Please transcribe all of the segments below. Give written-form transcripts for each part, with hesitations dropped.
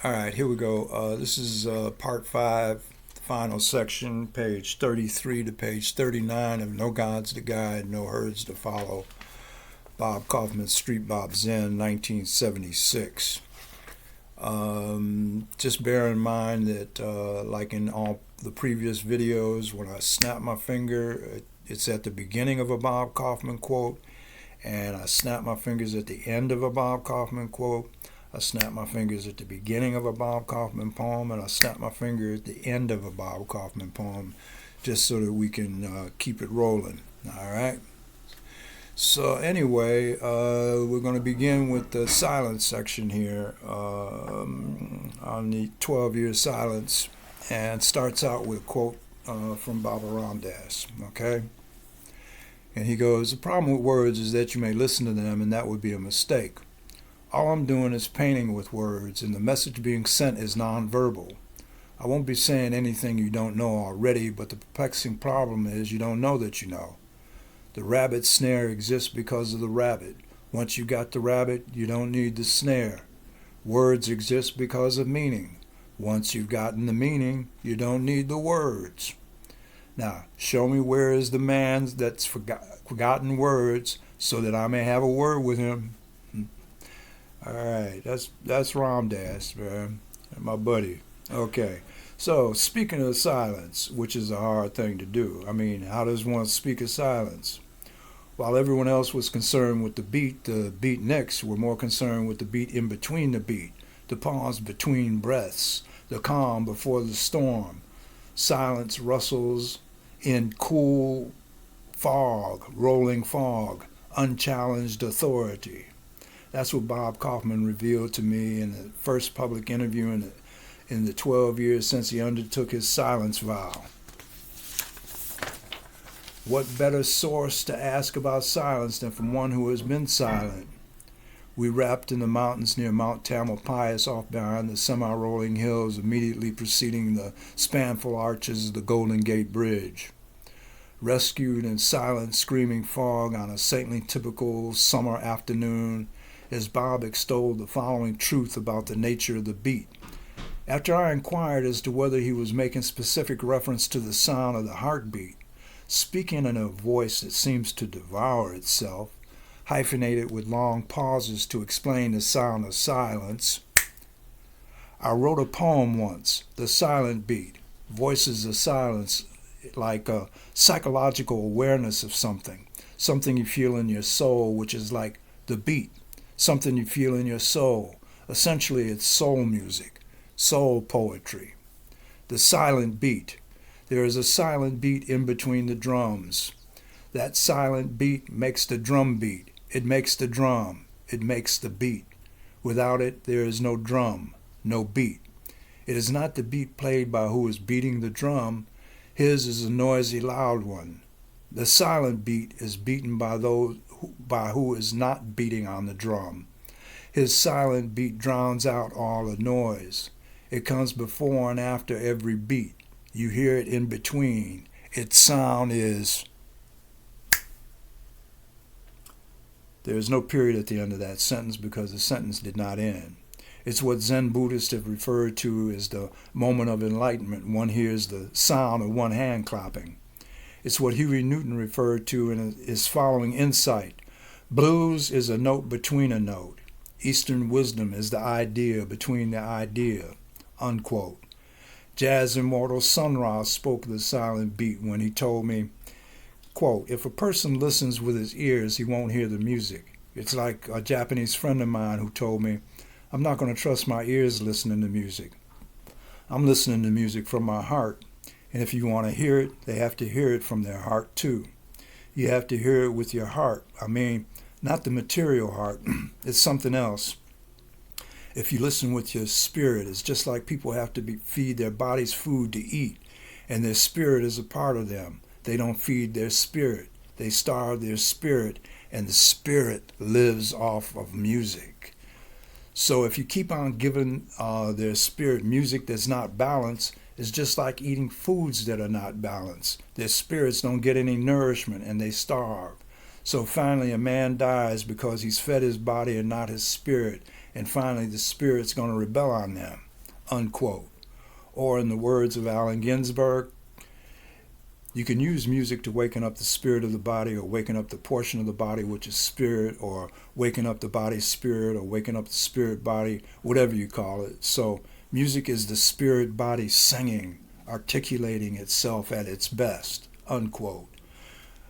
All right, here we go. This is part five, final section, page 33 to page 39 of No Gods to Guide, No Herds to Follow. Bob Kaufman's Street Bop Zen, 1976. Just bear in mind that, like in all the previous videos, when I snap my finger, it's at the beginning of a Bob Kaufman quote, and I snap my fingers at the end of a Bob Kaufman quote. I snap my fingers at the beginning of a Bob Kaufman poem, and I snap my finger at the end of a Bob Kaufman poem, just so that we can keep it rolling. All right. So anyway, we're going to begin with the silence section here on the 12-year silence, and starts out with a quote from Baba Ram Dass. Okay. And he goes, "The problem with words is that you may listen to them, and that would be a mistake. All I'm doing is painting with words, and the message being sent is nonverbal. I won't be saying anything you don't know already, but the perplexing problem is you don't know that you know. The rabbit snare exists because of the rabbit. Once you got the rabbit, you don't need the snare. Words exist because of meaning. Once you've gotten the meaning, you don't need the words. Now, show me where is the man that's forgotten words so that I may have a word with him." All right, that's Ram Dass, man, my buddy. Okay, so speaking of silence, which is a hard thing to do. I mean, how does one speak of silence? While everyone else was concerned with the beatniks were more concerned with the beat in between the beat, the pause between breaths, the calm before the storm. Silence rustles in cool fog, rolling fog, unchallenged authority. That's what Bob Kaufman revealed to me in the first public interview in the 12 years since he undertook his silence vow. What better source to ask about silence than from one who has been silent? We rapped in the mountains near Mount Tamalpais, off behind the semi-rolling hills immediately preceding the spanful arches of the Golden Gate Bridge. Rescued in silent, screaming fog on a saintly typical summer afternoon, as Bob extolled the following truth about the nature of the beat. After I inquired as to whether he was making specific reference to the sound of the heartbeat, speaking in a voice that seems to devour itself, hyphenated with long pauses to explain the sound of silence, I wrote a poem once, The Silent Beat, voices of silence, like a psychological awareness of something you feel in your soul, which is like the beat, something you feel in your soul. Essentially, it's soul music, soul poetry. The silent beat. There is a silent beat in between the drums. That silent beat makes the drum beat. It makes the drum. It makes the beat. Without it, there is no drum, no beat. It is not the beat played by who is beating the drum. His is a noisy, loud one. The silent beat is beaten by who is not beating on the drum. His silent beat drowns out all the noise. It comes before and after every beat. You hear it in between. Its sound is... There is no period at the end of that sentence because the sentence did not end. It's what Zen Buddhists have referred to as the moment of enlightenment. One hears the sound of one hand clapping. It's what Huey Newton referred to in his following insight. Blues is a note between a note. Eastern wisdom is the idea between the idea. Unquote. Jazz immortal Sun Ra spoke of the silent beat when he told me, quote, "If a person listens with his ears, he won't hear the music. It's like a Japanese friend of mine who told me, I'm not going to trust my ears listening to music. I'm listening to music from my heart. And if you want to hear it, they have to hear it from their heart too. You have to hear it with your heart. I mean, not the material heart. It's something else. If you listen with your spirit, it's just like people have to feed their bodies food to eat, and their spirit is a part of them. They don't feed their spirit. They starve their spirit, and the spirit lives off of music. So if you keep on giving their spirit music that's not balanced, it's just like eating foods that are not balanced. Their spirits don't get any nourishment, and they starve. So finally a man dies because he's fed his body and not his spirit, and finally the spirit's going to rebel on them. unquote. Or in the words of Allen Ginsberg, you can use music to waken up the spirit of the body, or waken up the portion of the body which is spirit, or waken up the body spirit, or waken up the spirit body, whatever you call it. So music is the spirit body singing, articulating itself at its best, unquote.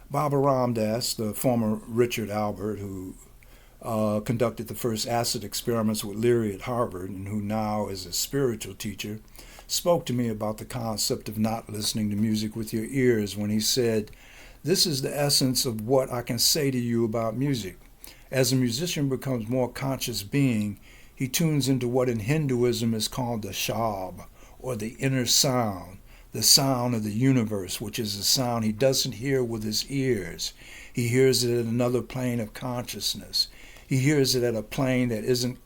Baba Ram Dass, the former Richard Albert, who conducted the first acid experiments with Leary at Harvard, and who now is a spiritual teacher, spoke to me about the concept of not listening to music with your ears when he said, "This is the essence of what I can say to you about music. As a musician becomes more conscious being, he tunes into what in Hinduism is called the shab, or the inner sound, the sound of the universe, which is a sound he doesn't hear with his ears. He hears it at another plane of consciousness. He hears it at a plane that isn't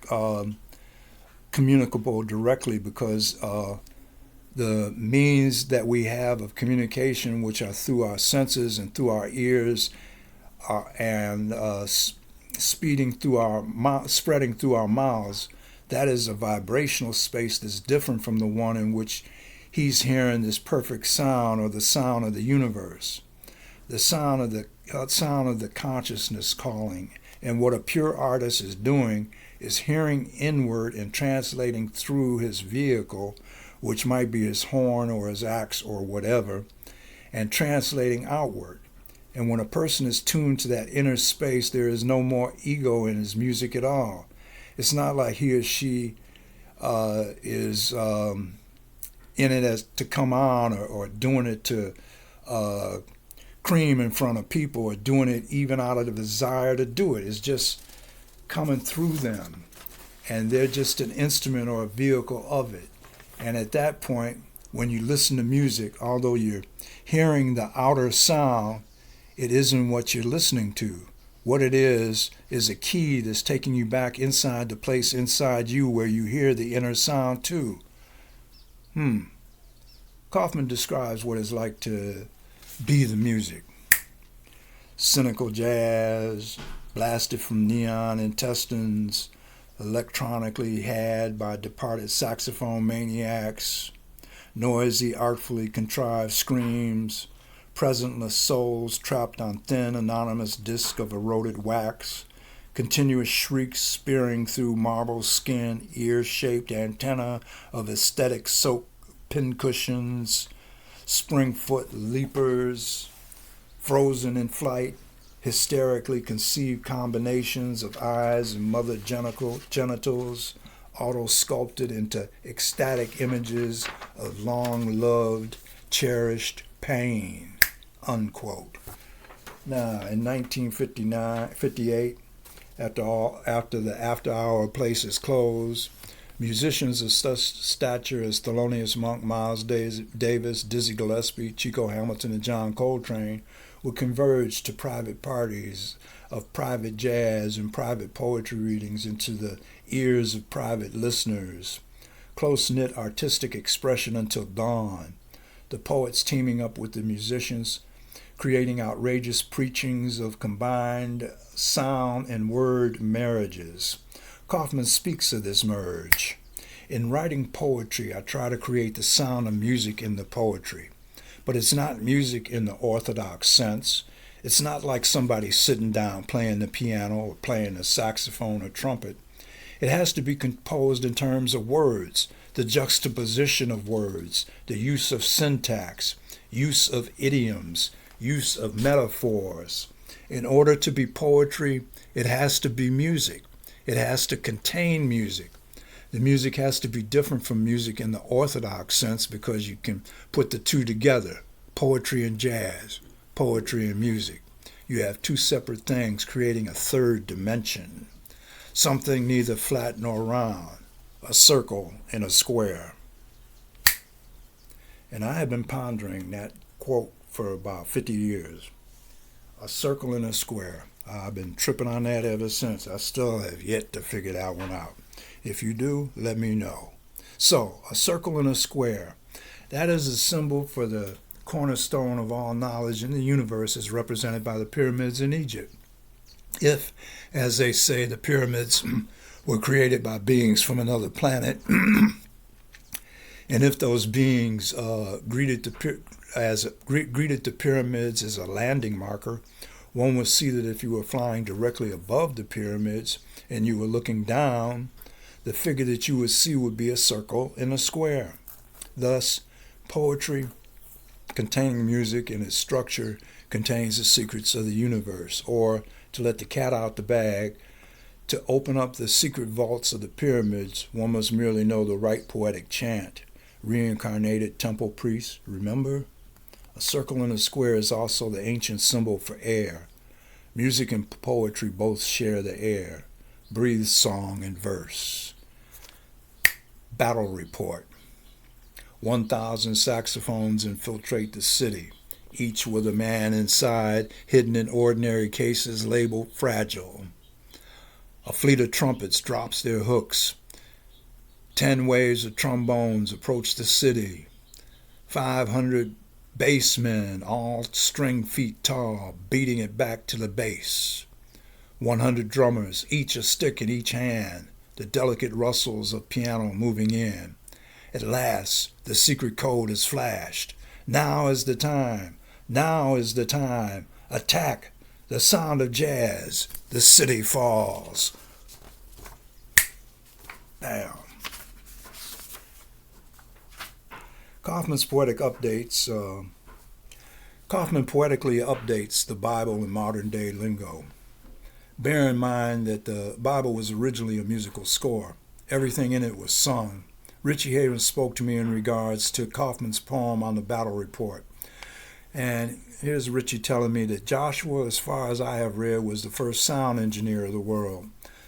communicable directly, because the means that we have of communication, which are through our senses and through our ears, and spreading through our mouths, that is a vibrational space that's different from the one in which he's hearing this perfect sound, or the sound of the universe, the sound of the consciousness calling. And what a pure artist is doing is hearing inward and translating through his vehicle, which might be his horn or his axe or whatever, and translating outward. And when a person is tuned to that inner space, there is no more ego in his music at all. It's not like he or she is in it as to come on, or doing it to cream in front of people, or doing it even out of the desire to do it. It's just coming through them, and they're just an instrument or a vehicle of it. And at that point, when you listen to music, although you're hearing the outer sound, it isn't what you're listening to. What it is a key that's taking you back inside the place inside you where you hear the inner sound too. Kaufman describes what it's like to be the music. Cynical jazz, blasted from neon intestines, electronically had by departed saxophone maniacs, noisy, artfully contrived screams, presentless souls trapped on thin, anonymous discs of eroded wax, continuous shrieks spearing through marble skin, ear-shaped antenna of aesthetic soaked pincushions, spring-foot leapers, frozen in flight, hysterically conceived combinations of eyes and mother genitals, auto-sculpted into ecstatic images of long-loved, cherished pain, unquote. Now, in 1958, after the after-hour places closed, musicians of such stature as Thelonious Monk, Miles Davis, Dizzy Gillespie, Chico Hamilton, and John Coltrane would converge to private parties of private jazz and private poetry readings into the ears of private listeners. Close-knit artistic expression until dawn. The poets teaming up with the musicians, creating outrageous preachings of combined sound and word marriages. Kaufman speaks of this merge. In writing poetry, I try to create the sound of music in the poetry. But it's not music in the orthodox sense. It's not like somebody sitting down playing the piano or playing the saxophone or trumpet. It has to be composed in terms of words, the juxtaposition of words, the use of syntax, use of idioms, use of metaphors. In order to be poetry, it has to be music. It has to contain music. The music has to be different from music in the orthodox sense, because you can put the two together, poetry and jazz, poetry and music. You have two separate things creating a third dimension, something neither flat nor round, a circle and a square. And I have been pondering that quote for about 50 years. A circle and a square. I've been tripping on that ever since. I still have yet to figure that one out. If you do, let me know. So, a circle and a square. That is a symbol for the cornerstone of all knowledge in the universe, as represented by the pyramids in Egypt. If, as they say, the pyramids were created by beings from another planet, And if those beings greeted the pyramids as a landing marker, one would see that if you were flying directly above the pyramids and you were looking down, the figure that you would see would be a circle and a square. Thus, poetry containing music in its structure contains the secrets of the universe, or, to let the cat out the bag, to open up the secret vaults of the pyramids, one must merely know the right poetic chant. Reincarnated temple priests, remember? A circle and a square is also the ancient symbol for air. Music and poetry both share the air. Breathe song and verse. Battle report. 1,000 saxophones infiltrate the city, each with a man inside, hidden in ordinary cases labeled fragile. A fleet of trumpets drops their hooks. 10 waves of trombones approach the city. 500 bassmen, all string feet tall, beating it back to the bass. 100 drummers, each a stick in each hand, the delicate rustles of piano moving in. At last, the secret code is flashed. Now is the time. Now is the time. Attack. The sound of jazz. The city falls. Bam. Kaufman's poetic updates. Kaufman poetically updates the Bible in modern day lingo. Bear in mind that the Bible was originally a musical score. Everything in it was sung. Richie Havens spoke to me in regards to Kaufman's poem on the battle report. And here's Richie telling me that Joshua, as far as I have read, was the first sound engineer of the world.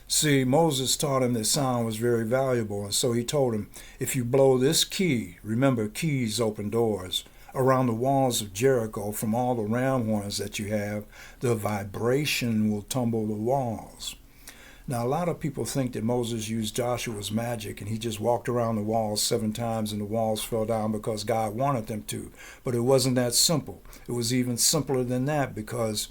See, Moses taught him that sound was very valuable, and so he told him, if you blow this key, remember keys open doors, around the walls of Jericho from all the ram horns that you have, the vibration will tumble the walls. Now, a lot of people think that Moses used Joshua's magic and he just walked around the walls 7 times and the walls fell down because God wanted them to. But it wasn't that simple. It was even simpler than that, because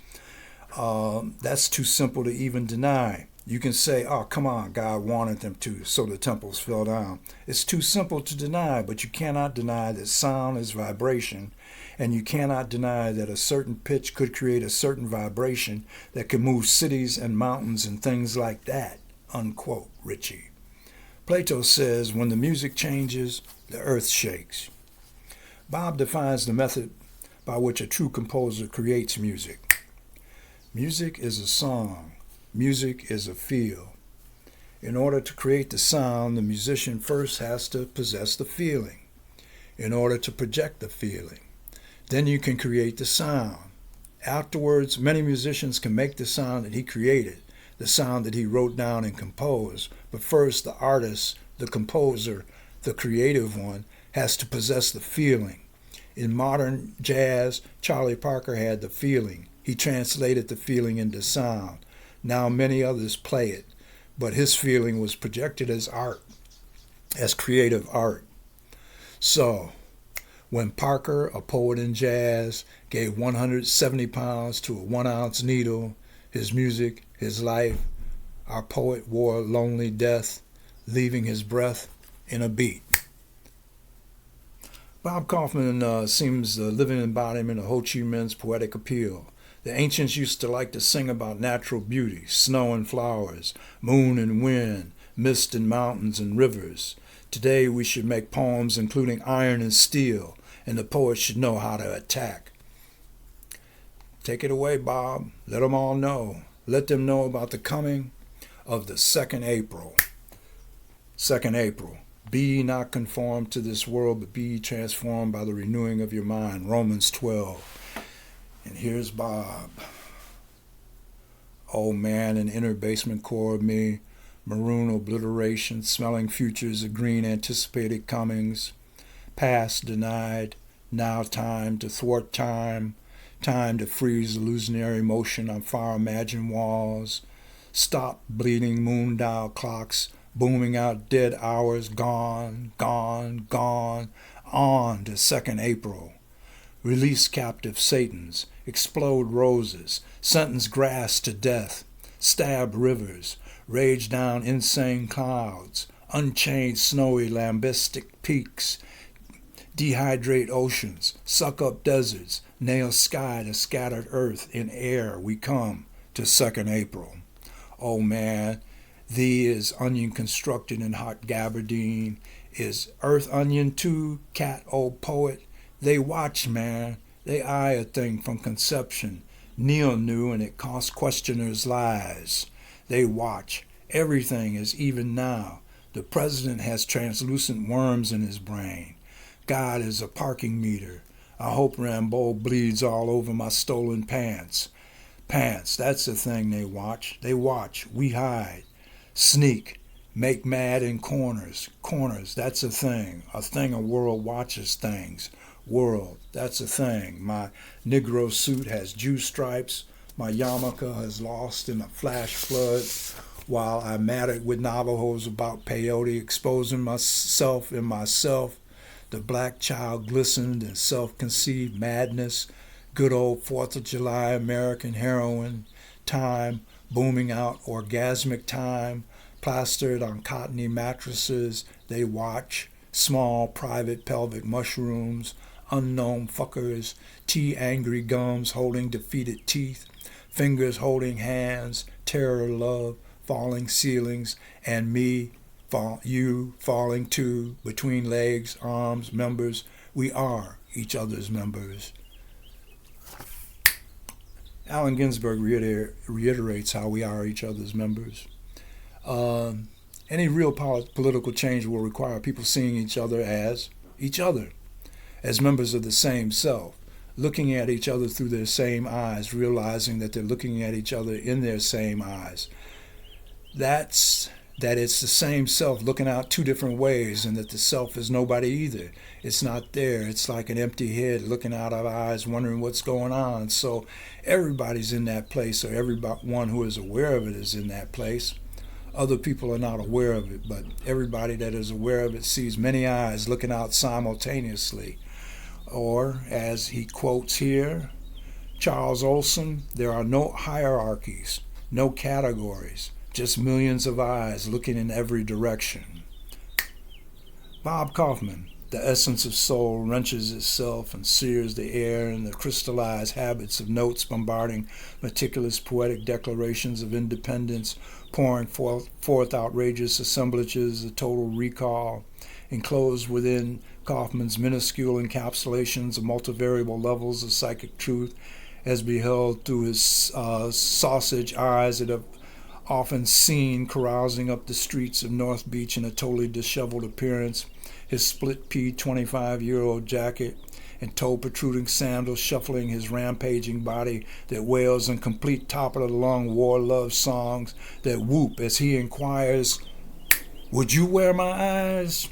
that's too simple to even deny. You can say, oh, come on, God wanted them to, so the temples fell down. It's too simple to deny, but you cannot deny that sound is vibration, and you cannot deny that a certain pitch could create a certain vibration that could move cities and mountains and things like that, unquote, Richie. Plato says, when the music changes, the earth shakes. Bob defines the method by which a true composer creates music. Music is a song. Music is a feel. In order to create the sound, the musician first has to possess the feeling. In order to project the feeling, then you can create the sound. Afterwards, many musicians can make the sound that he created, the sound that he wrote down and composed. But first, the artist, the composer, the creative one, has to possess the feeling. In modern jazz, Charlie Parker had the feeling. He translated the feeling into sound. Now many others play it, but his feeling was projected as art, as creative art. So, when Parker, a poet in jazz, gave 170 pounds to a 1-ounce needle, his music, his life, our poet wore a lonely death, leaving his breath in a beat. Bob Kaufman seems the living embodiment of Ho Chi Minh's poetic appeal. The ancients used to like to sing about natural beauty, snow and flowers, moon and wind, mist and mountains and rivers. Today we should make poems including iron and steel, and the poet should know how to attack. Take it away, Bob. Let them all know. Let them know about the coming of the 2nd April. 2nd April. Be ye not conformed to this world, but be ye transformed by the renewing of your mind. Romans 12. And here's Bob. Oh man, an inner basement core of me, maroon obliteration, smelling futures of green anticipated comings, past denied, now time to thwart time, time to freeze illusionary motion on far imagined walls, stop bleeding moon dial clocks, booming out dead hours, gone, gone, gone, on to 2nd April. Release captive Satans, explode roses, sentence grass to death, stab rivers, rage down insane clouds, unchained snowy lambistic peaks, dehydrate oceans, suck up deserts, nail sky to scattered earth in air. We come to 2nd April. Oh man, thee is onion constructed in hot gabardine. Is earth onion too, cat old poet? They watch, man. They eye a thing from conception. Neil knew, and it cost questioners lives. They watch. Everything is even now. The president has translucent worms in his brain. God is a parking meter. I hope Rambo bleeds all over my stolen pants. Pants, that's the thing they watch. They watch. We hide. Sneak. Make mad in corners. Corners, that's a thing. A thing a world watches things. World, that's a thing. My Negro suit has Jew stripes. My yarmulke has lost in a flash flood. While I mattered with Navajos about peyote, exposing myself in myself. The black child glistened in self-conceived madness. Good old 4th of July American heroin. Time, booming out orgasmic time. Plastered on cottony mattresses, they watch. Small private pelvic mushrooms. Unknown fuckers. Tea-angry gums holding defeated teeth. Fingers holding hands. Terror love. Falling ceilings. And me, you falling too. Between legs, arms, members. We are each other's members. Allen Ginsberg reiterates how we are each other's members. Any real political change will require people seeing each other, as members of the same self, looking at each other through their same eyes, realizing that they're looking at each other in their same eyes. That it's the same self looking out two different ways, and that the self is nobody either. It's not there. It's like an empty head looking out of eyes, wondering what's going on. So everybody's in that place, or everyone who is aware of it is in that place. Other people are not aware of it, but everybody that is aware of it sees many eyes looking out simultaneously. Or, as he quotes here, Charles Olson, there are no hierarchies, no categories, just millions of eyes looking in every direction. Bob Kaufman, the essence of soul wrenches itself and sears the air in the crystallized habits of notes bombarding meticulous poetic declarations of independence, pouring forth outrageous assemblages of total recall, enclosed within Kaufman's minuscule encapsulations of multivariable levels of psychic truth, as beheld through his sausage eyes that have often seen carousing up the streets of North Beach in a totally disheveled appearance, his split-pea 25-year-old jacket and toe-protruding sandals shuffling his rampaging body that wails in complete top-of-the-lung war love songs that whoop as he inquires, "Would you wear my eyes?"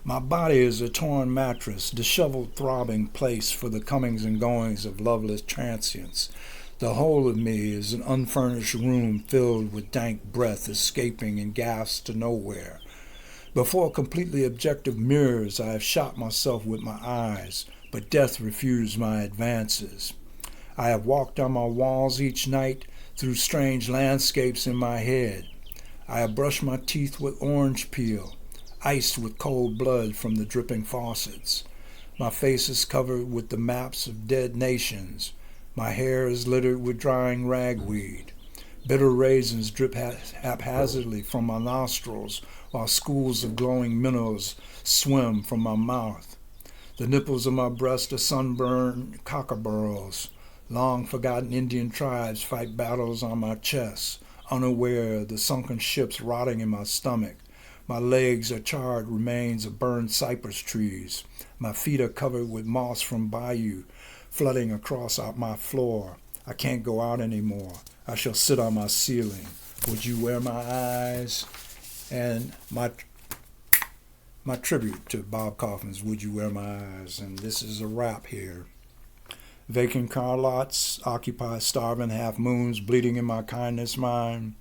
My body is a torn mattress, disheveled throbbing place for the comings and goings of loveless transients. The whole of me is an unfurnished room filled with dank breath escaping in gasps to nowhere. Before completely objective mirrors, I have shot myself with my eyes, but death refused my advances. I have walked on my walls each night through strange landscapes in my head. I have brushed my teeth with orange peel, iced with cold blood from the dripping faucets. My face is covered with the maps of dead nations. My hair is littered with drying ragweed. Bitter raisins drip haphazardly from my nostrils, while schools of glowing minnows swim from my mouth. The nipples of my breast are sunburned cockerburrows. Long-forgotten Indian tribes fight battles on my chest, unaware of the sunken ships rotting in my stomach. My legs are charred remains of burned cypress trees. My feet are covered with moss from bayou, flooding across out my floor. I can't go out anymore. I shall sit on my ceiling. Would you wear my eyes? And my tribute to Bob Kaufman's Would You Wear My Eyes? And this is a wrap here. Vacant car lots occupy starving half-moons bleeding in my kindness mind.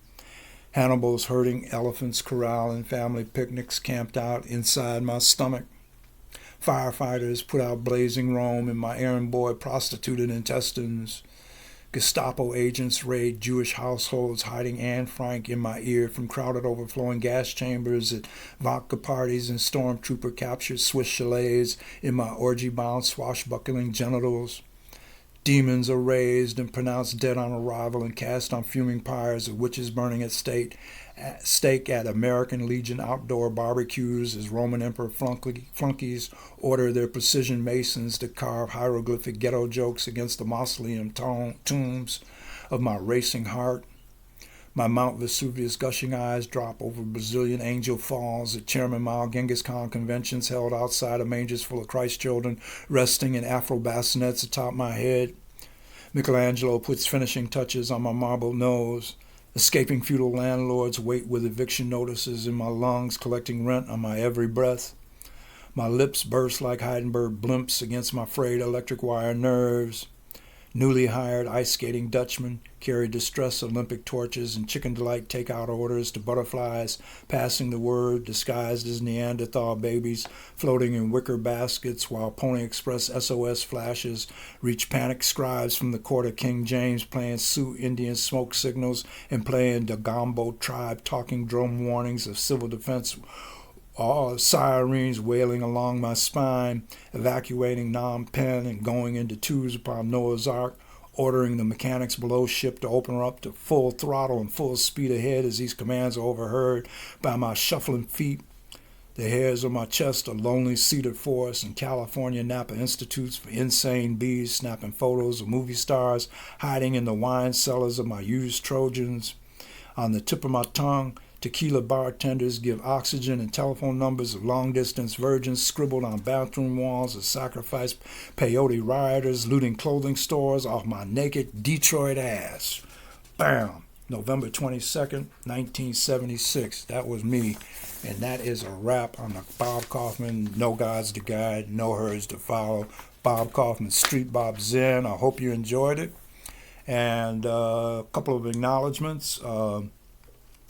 Hannibal's herding elephants corralling family picnics camped out inside my stomach. Firefighters put out blazing Rome in my errand boy prostituted intestines. Gestapo agents raid Jewish households, hiding Anne Frank in my ear from crowded overflowing gas chambers at vodka parties, and stormtrooper captured Swiss chalets in my orgy-bound swashbuckling genitals. Demons are raised and pronounced dead on arrival and cast on fuming pyres of witches burning at stake at American Legion outdoor barbecues as Roman Emperor flunkies order their precision masons to carve hieroglyphic ghetto jokes against the mausoleum tombs of my racing heart. My Mount Vesuvius gushing eyes drop over Brazilian Angel Falls at Chairman Mao Genghis Khan conventions held outside of mangers full of Christ children resting in afro bassinets atop my head. Michelangelo puts finishing touches on my marble nose. Escaping feudal landlords wait with eviction notices in my lungs, collecting rent on my every breath. My lips burst like Heidenberg blimps against my frayed electric wire nerves. Newly hired ice skating Dutchmen carry distress Olympic torches and Chicken Delight takeout orders to butterflies, passing the word disguised as Neanderthal babies floating in wicker baskets, while Pony Express SOS flashes reach panic scribes from the court of King James playing Sioux Indian smoke signals and playing the Gombo tribe talking drum warnings of civil defense, all sirens wailing along my spine, evacuating Phnom Penh and going into twos upon Noah's Ark, ordering the mechanics below ship to open her up to full throttle and full speed ahead as these commands are overheard by my shuffling feet. The hairs on my chest are lonely cedar forests and California Napa Institutes for insane bees snapping photos of movie stars hiding in the wine cellars of my used Trojans. On the tip of my tongue, tequila bartenders give oxygen and telephone numbers of long-distance virgins scribbled on bathroom walls as sacrifice peyote rioters looting clothing stores off my naked Detroit ass. Bam! November 22nd, 1976. That was me. And that is a wrap on the Bob Kaufman No Gods to Guide, No Herds to Follow, Bob Kaufman Street Bop Zen. I hope you enjoyed it. And a couple of acknowledgments.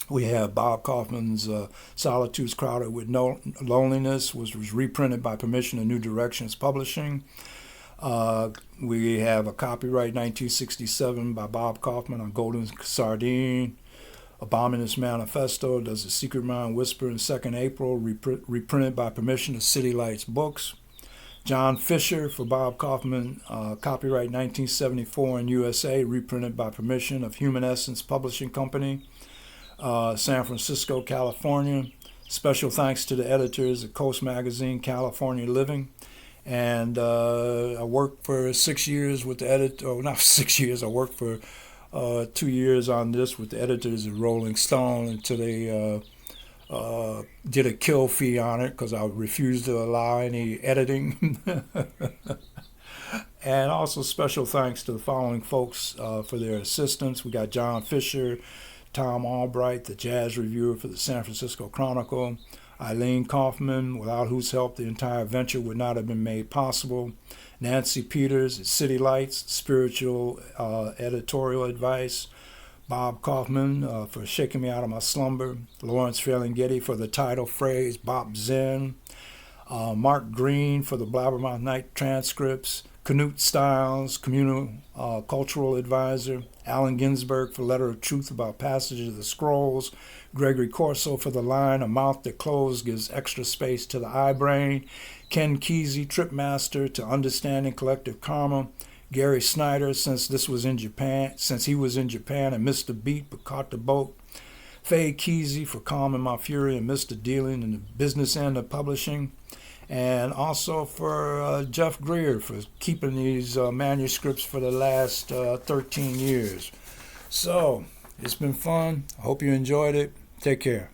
We have Bob Kaufman's Solitudes Crowded with No Loneliness, was reprinted by permission of New Directions Publishing. We have a copyright 1967 by Bob Kaufman on Golden Sardine. Abominous Manifesto, Does the Secret Mind Whisper in 2nd April, reprinted by permission of City Lights Books. John Fisher for Bob Kaufman, copyright 1974 in USA, reprinted by permission of Human Essence Publishing Company. San Francisco, California. Special thanks to the editors at Coast Magazine, California Living. And I worked for 6 years with the editor, not 6 years, I worked for 2 years on this with the editors at Rolling Stone until they did a kill fee on it because I refused to allow any editing. And also special thanks to the following folks for their assistance. We got John Fisher, Tom Albright, the jazz reviewer for the San Francisco Chronicle, Eileen Kaufman, without whose help the entire venture would not have been made possible, Nancy Peters at City Lights, spiritual editorial advice, Bob Kaufman for shaking me out of my slumber, Lawrence Ferlinghetti for the title phrase Bop Zen, Mark Green for the Blabbermouth Night transcripts, Knut Stiles, communal cultural advisor, Allen Ginsberg for Letter of Truth about Passages of the Scrolls, Gregory Corso for the line, A Mouth That Closed Gives Extra Space to the Eye Brain, Ken Kesey, Tripmaster to Understanding Collective Karma, Gary Snyder, since he was in Japan and missed the beat but caught the boat, Faye Kesey for Calming My Fury and Missed the Dealing in the business end of publishing, and also for Jeff Greer for keeping these manuscripts for the last 13 years. So, it's been fun. I hope you enjoyed it. Take care.